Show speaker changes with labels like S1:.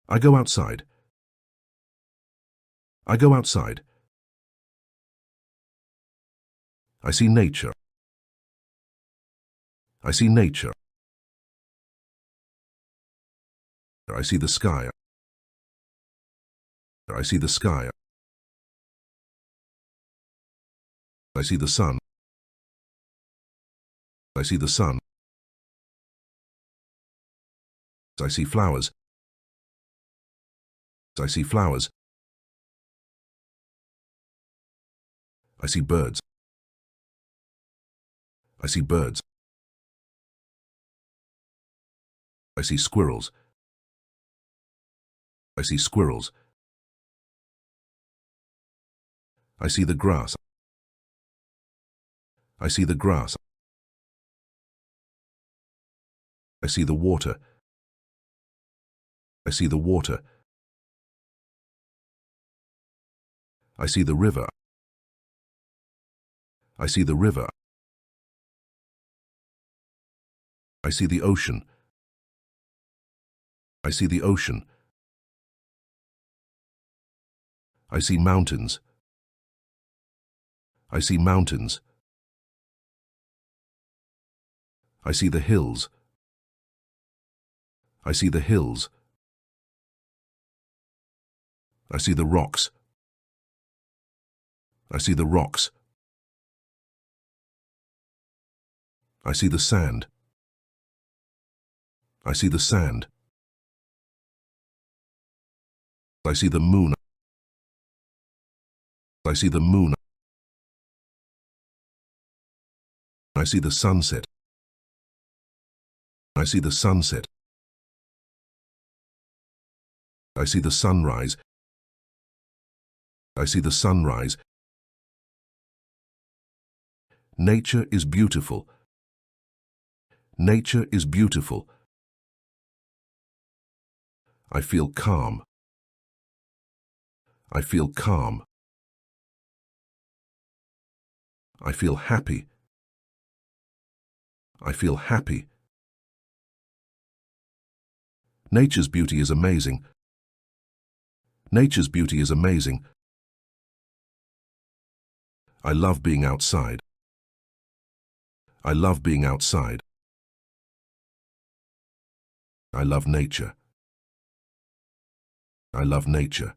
S1: I go outside. I go outside. I see nature. I see nature. I see the sky. I see the sky. I see the sun. I see the sun. I see flowers. I see flowers. I see birds. I see birds. I see squirrels. I see squirrels. I see the grass. I see the grass. I see the water. I see the water. I see the river. I see the river. I see the ocean. I see the ocean. I see mountains. I see mountains. I see the hills. I see the hills. I see the rocks. I see the rocks. I see the sand. I see the sand. I see the moon. I see the moon. I see the sunset. I see the sunset. I see the sunrise. I see the sunrise. Nature is beautiful. Nature is beautiful. I feel calm. I feel calm. I feel happy. I feel happy. Nature's beauty is amazing. Nature's beauty is amazing. I love being outside. I love being outside. I love nature. I love nature.